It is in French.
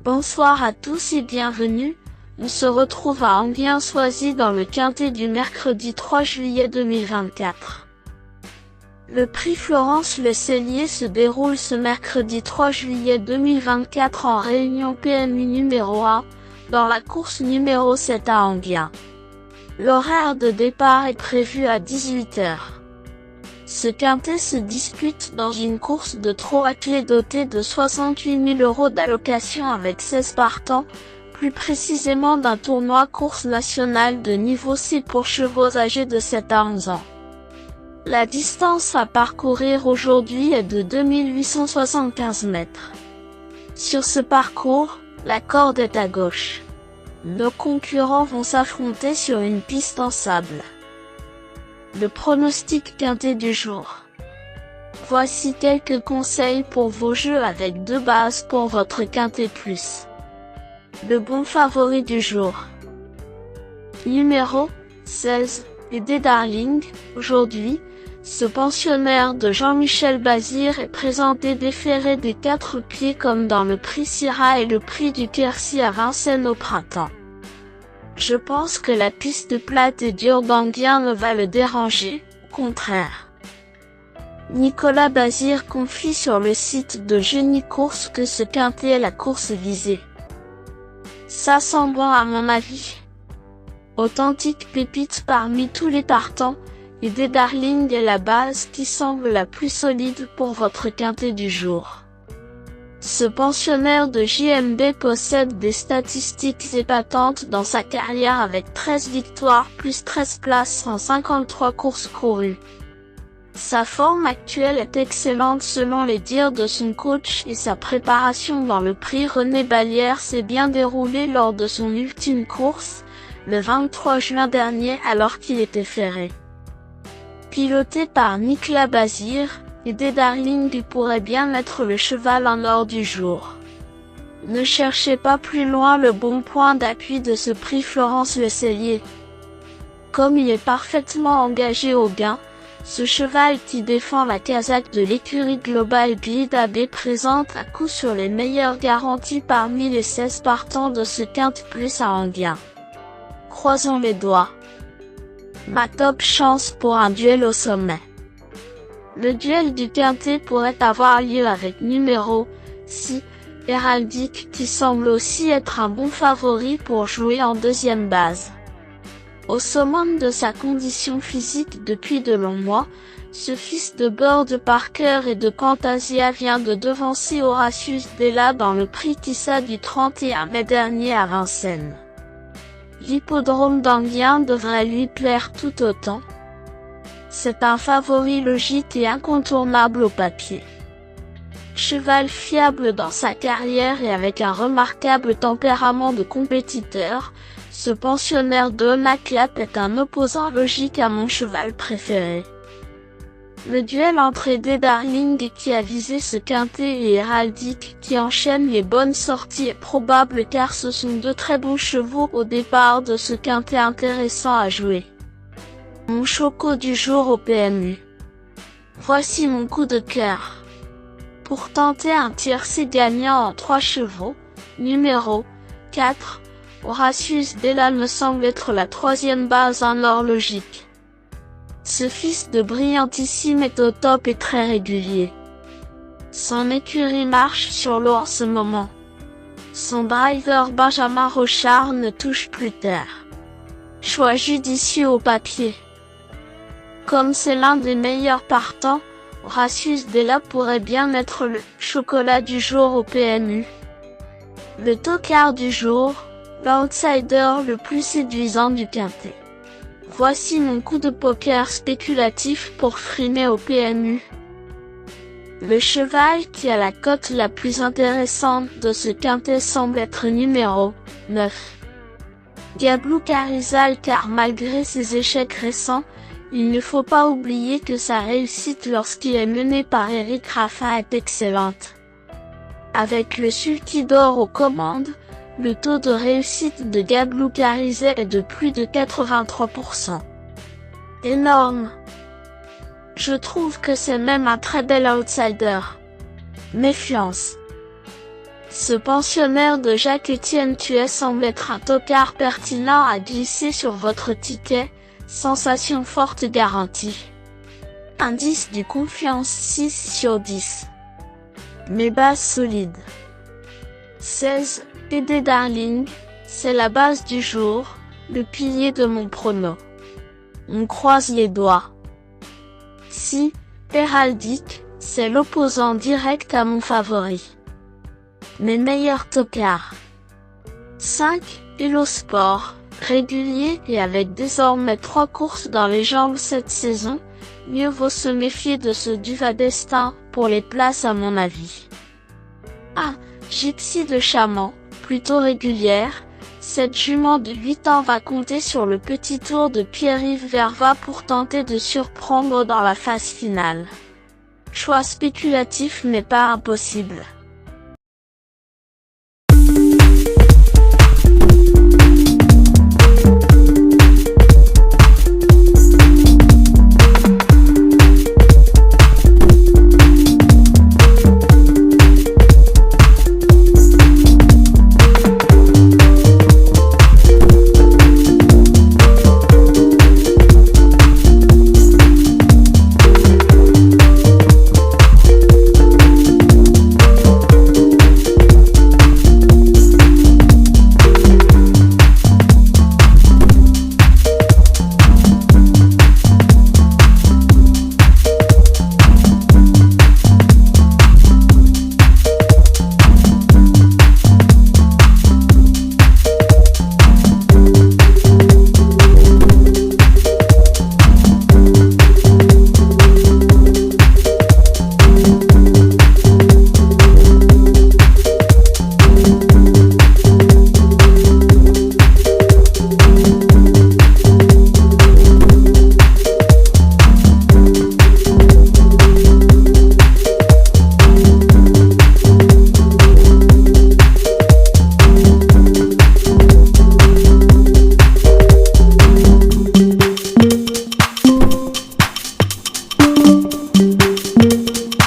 Bonsoir à tous et bienvenue. On se retrouve à Enghien-Soisy dans le quintet du mercredi 3 juillet 2024. Le prix Florence Le Cellier se déroule ce mercredi 3 juillet 2024 en réunion PMU numéro 1, dans la course numéro 7 à Enghien. L'horaire de départ est prévu à 18 h. Ce quintet se dispute dans une course de trot à clé dotée de 68 000 € d'allocation avec 16 partants, plus précisément d'un tournoi course nationale de niveau C pour chevaux âgés de 7 à 11 ans. La distance à parcourir aujourd'hui est de 2875 mètres. Sur ce parcours, la corde est à gauche. Nos concurrents vont s'affronter sur une piste en sable. Le pronostic quintet du jour. Voici quelques conseils pour vos jeux avec 2 bases pour votre quintet plus. Le bon favori du jour. Numéro 16, Aidé Darling. Aujourd'hui, ce pensionnaire de Jean-Michel Bazir est présenté déféré des 4 pieds comme dans le prix Syrah et le prix du Quercy à Vincennes au printemps. Je pense que la piste plate et dure d'Enghien ne va le déranger, au contraire. Nicolas Bazir confie sur le site de Genie Course que ce quintet est la course visée. Ça sent bon à mon avis. Authentique pépite parmi tous les partants, Aidé Darling est la base qui semble la plus solide pour votre quintet du jour. Ce pensionnaire de JMB possède des statistiques épatantes dans sa carrière avec 13 victoires plus 13 places en 53 courses courues. Sa forme actuelle est excellente selon les dires de son coach et sa préparation dans le prix René Ballière s'est bien déroulée lors de son ultime course, le 23 juin dernier alors qu'il était ferré. Piloté par Nicolas Bazir, Aidé Darling pourrait bien être le cheval en or du jour. Ne cherchez pas plus loin le bon point d'appui de ce prix Florence Le Cellier. Comme il est parfaitement engagé au gain, ce cheval qui défend la casaque de l'écurie Global Guide AB présente à coup sur les meilleures garanties parmi les 16 partants de ce quintet plus à Enghien. Croisons les doigts. Ma top chance pour un duel au sommet. Le duel du quintet pourrait avoir lieu avec numéro 6, Héraldique qui semble aussi être un bon favori pour jouer en deuxième base. Au summum de sa condition physique depuis de longs mois, ce fils de Borde Parker et de Cantasia vient de devancer Horatius Della dans le prix Tissa du 31 mai dernier à Vincennes. L'hippodrome d'Enghien devrait lui plaire tout autant. C'est un favori logique et incontournable au papier. Cheval fiable dans sa carrière et avec un remarquable tempérament de compétiteur, ce pensionnaire de Naclap est un opposant logique à mon cheval préféré. Le duel entre Aidé Darling qui a visé ce quintet et Héraldique qui enchaîne les bonnes sorties est probable car ce sont 2 très bons chevaux au départ de ce quintet intéressant à jouer. Mon choco du jour au PMU. Voici mon coup de cœur. Pour tenter un tiercé gagnant en 3 chevaux, numéro 4, Horatius Della me semble être la 3e base en or logique. Ce fils de brillantissime est au top et très régulier. Son écurie marche sur l'eau en ce moment. Son driver Benjamin Rochard ne touche plus terre. Choix judicieux au papier. Comme c'est l'un des meilleurs partants, Horatius Della pourrait bien être le chocolat du jour au PMU. Le tocard du jour, l'outsider le plus séduisant du quintet. Voici mon coup de poker spéculatif pour frimer au PMU. Le cheval qui a la cote la plus intéressante de ce quintet semble être numéro 9. Gablou Carizal car malgré ses échecs récents, il ne faut pas oublier que sa réussite lorsqu'il est mené par Eric Raffin est excellente. Avec le Sulky d'or aux commandes, le taux de réussite de Gablou Carizal est de plus de 83%. Énorme! Je trouve que c'est même un très bel outsider. Méfiance. Ce pensionnaire de Jacques-Étienne Thuet semble être un tocard pertinent à glisser sur votre ticket. Sensation forte garantie. Indice du confiance 6 sur 10. Mes bases solides. 16. PD Darling, c'est la base du jour, le pilier de mon prono. On croise les doigts. 6. Héraldique, c'est l'opposant direct à mon favori. Mes meilleurs tocards. 5. Hello Sport, régulier et avec désormais 3 courses dans les jambes cette saison, mieux vaut se méfier de ce Duva Destin pour les places à mon avis. 1. Gypsy de Chaman, plutôt régulière, cette jument de 8 ans va compter sur le petit tour de Pierre-Yves Verva pour tenter de surprendre dans la phase finale. Choix spéculatif mais pas impossible.